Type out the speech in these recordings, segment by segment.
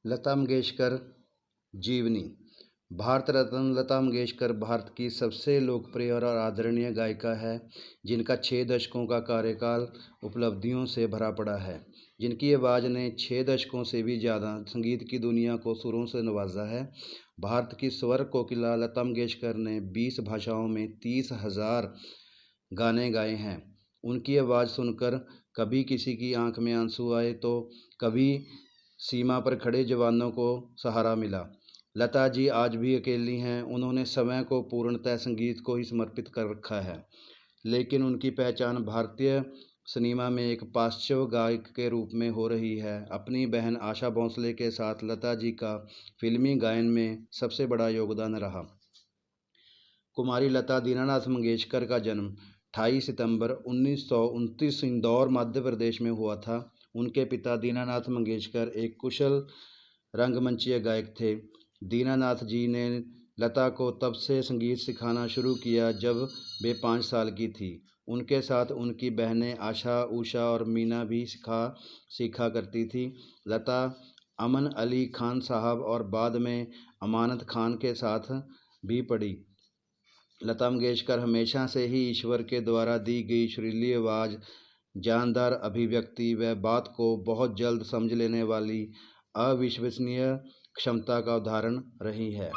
लता मंगेशकर जीवनी। भारत रत्न लता मंगेशकर भारत की सबसे लोकप्रिय और आदरणीय गायिका है, जिनका 6 दशकों का कार्यकाल उपलब्धियों से भरा पड़ा है। जिनकी आवाज़ ने 6 दशकों से भी ज़्यादा संगीत की दुनिया को सुरों से नवाजा है। भारत की स्वर कोकिला लता मंगेशकर ने 20 भाषाओं में 30,000 गाने गाए हैं। उनकी आवाज़ सुनकर कभी किसी की आंख में आंसू आए तो कभी सीमा पर खड़े जवानों को सहारा मिला। लता जी आज भी अकेली हैं। उन्होंने समय को पूर्णतः संगीत को ही समर्पित कर रखा है, लेकिन उनकी पहचान भारतीय सिनेमा में एक पार्श्व गायक के रूप में हो रही है। अपनी बहन आशा भोंसले के साथ लता जी का फिल्मी गायन में सबसे बड़ा योगदान रहा। कुमारी लता दीनानाथ मंगेशकर का जन्म 28 सितंबर 1929 इंदौर, मध्य प्रदेश में हुआ था। उनके पिता दीनानाथ मंगेशकर एक कुशल रंगमंचीय गायक थे। दीनानाथ जी ने लता को तब से संगीत सिखाना शुरू किया जब वे 5 साल की थी। उनके साथ उनकी बहनें आशा, उषा और मीना भी सीखा करती थी। लता अमन अली खान साहब और बाद में अमानत खान के साथ भी पढ़ी। लता मंगेशकर हमेशा से ही ईश्वर के द्वारा दी गई सुरीली आवाज़, जानदार अभिव्यक्ति व बात को बहुत जल्द समझ लेने वाली अविश्वसनीय क्षमता का उदाहरण रही है।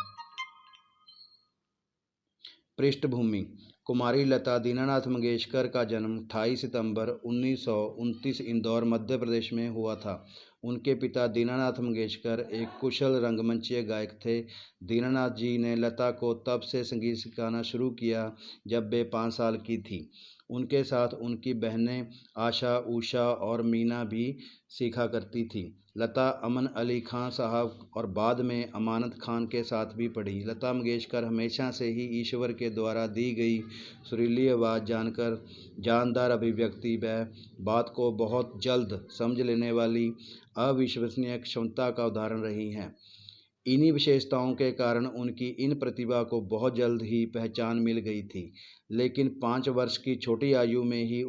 पृष्ठभूमि। कुमारी लता दीनानाथ मंगेशकर का जन्म 28 सितंबर 1929 इंदौर, मध्य प्रदेश में हुआ था। उनके पिता दीनानाथ मंगेशकर एक कुशल रंगमंचीय गायक थे। दीनानाथ जी ने लता को तब से संगीत सिखाना शुरू किया जब वे 5 साल की थी। उनके साथ उनकी बहनें आशा, उषा और मीना भी सीखा करती थी। लता अमन अली खान साहब और बाद में अमानत खान के साथ भी पढ़ी। लता मंगेशकर हमेशा से ही ईश्वर के द्वारा दी गई सुरीली आवाज़, जानदार अभिव्यक्ति व बात को बहुत जल्द समझ लेने वाली अविश्वसनीय क्षमता का उदाहरण रही हैं। इन्हीं विशेषताओं के कारण उनकी इन प्रतिभा को बहुत जल्द ही पहचान मिल गई थी, लेकिन 5 वर्ष की छोटी आयु में ही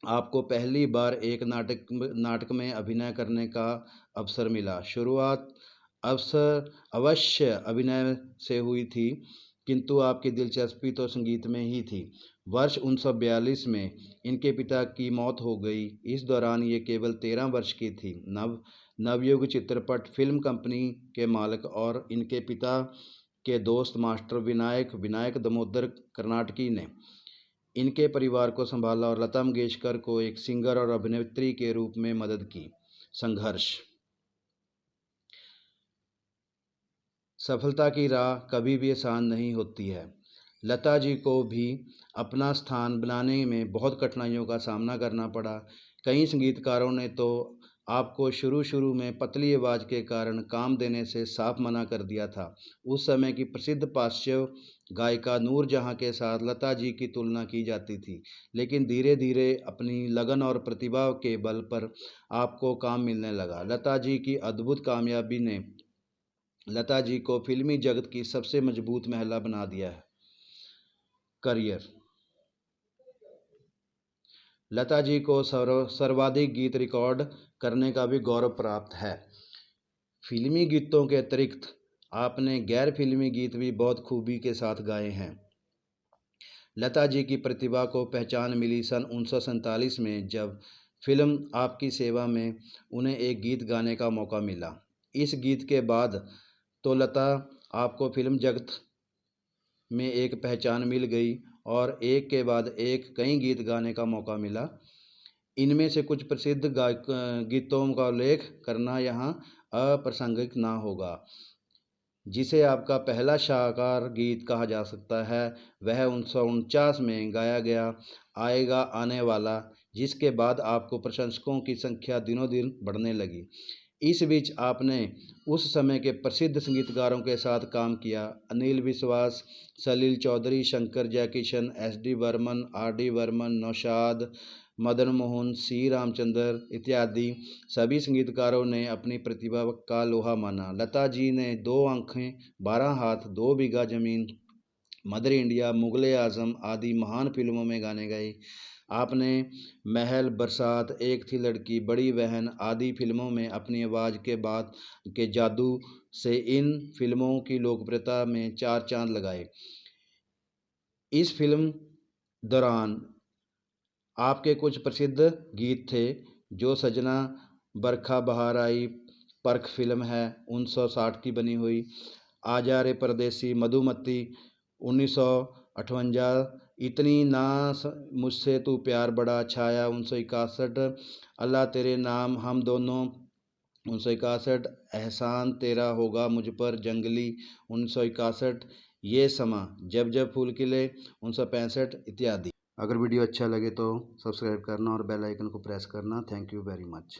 आपको पहली बार एक नाटक में अभिनय करने का अवसर मिला। शुरुआत अवश्य अभिनय से हुई थी, किंतु आपकी दिलचस्पी तो संगीत में ही थी। वर्ष 1942 में इनके पिता की मौत हो गई। इस दौरान ये केवल 13 वर्ष की थी। नवयुग चित्रपट फिल्म कंपनी के मालिक और इनके पिता के दोस्त मास्टर विनायक दामोदर कर्नाटकी ने इनके परिवार को संभाला और लता मंगेशकर को एक सिंगर और अभिनेत्री के रूप में मदद की। संघर्ष। सफलता की राह कभी भी आसान नहीं होती है। लता जी को भी अपना स्थान बनाने में बहुत कठिनाइयों का सामना करना पड़ा। कई संगीतकारों ने तो आपको शुरू में पतली आवाज़ के कारण काम देने से साफ मना कर दिया था। उस समय की प्रसिद्ध पाश्चात्य गायिका नूरजहां के साथ लता जी की तुलना की जाती थी, लेकिन धीरे धीरे अपनी लगन और प्रतिभा के बल पर आपको काम मिलने लगा। लता जी की अद्भुत कामयाबी ने लता जी को फिल्मी जगत की सबसे मजबूत महिला बना दिया है। करियर। लता जी को सर्वाधिक गीत रिकॉर्ड करने का भी गौरव प्राप्त है। फिल्मी गीतों के अतिरिक्त आपने गैर फिल्मी गीत भी बहुत खूबी के साथ गाए हैं। लता जी की प्रतिभा को पहचान मिली सन 1947 में, जब फिल्म आपकी सेवा में उन्हें एक गीत गाने का मौका मिला। इस गीत के बाद तो लता आपको फिल्म जगत में एक पहचान मिल गई और एक के बाद एक कई गीत गाने का मौका मिला। इनमें से कुछ प्रसिद्ध गीतों का उल्लेख करना यहाँ अप्रासंगिक ना होगा। जिसे आपका पहला शाहकार गीत कहा जा सकता है, वह 1949 में गाया गया आएगा आने वाला, जिसके बाद आपको प्रशंसकों की संख्या दिनों दिन बढ़ने लगी। इस बीच आपने उस समय के प्रसिद्ध संगीतकारों के साथ काम किया। अनिल विश्वास, सलील चौधरी, शंकर जयकिशन, एस.डी. बर्मन, आर.डी. बर्मन, नौशाद, मदन मोहन, सी रामचंद्र इत्यादि सभी संगीतकारों ने अपनी प्रतिभा का लोहा माना। लता जी ने 2 आंखें, 12 हाथ, 2 बीघा जमीन, मदर इंडिया, मुगले आजम आदि महान फिल्मों में गाने गाए। आपने महल, बरसात, एक थी लड़की, बड़ी बहन आदि फिल्मों में अपनी आवाज़ के बाद के जादू से इन फिल्मों की लोकप्रियता में चार चांद लगाए। इस फिल्म दौरान आपके कुछ प्रसिद्ध गीत थे, जो सजना, बरखा बहार आई, परख फिल्म है 1960 की बनी हुई, आजा रे परदेसी, मधुमती 1958, इतनी ना मुझसे तू प्यार बड़ा, छाया 1961, अल्लाह तेरे नाम, हम दोनों 1961, एहसान तेरा होगा मुझ पर, जंगली 1961, ये समा, जब जब फूल खिले 1965 इत्यादि। अगर वीडियो अच्छा लगे तो सब्सक्राइब करना और बेल आइकन को प्रेस करना। Thank you very much.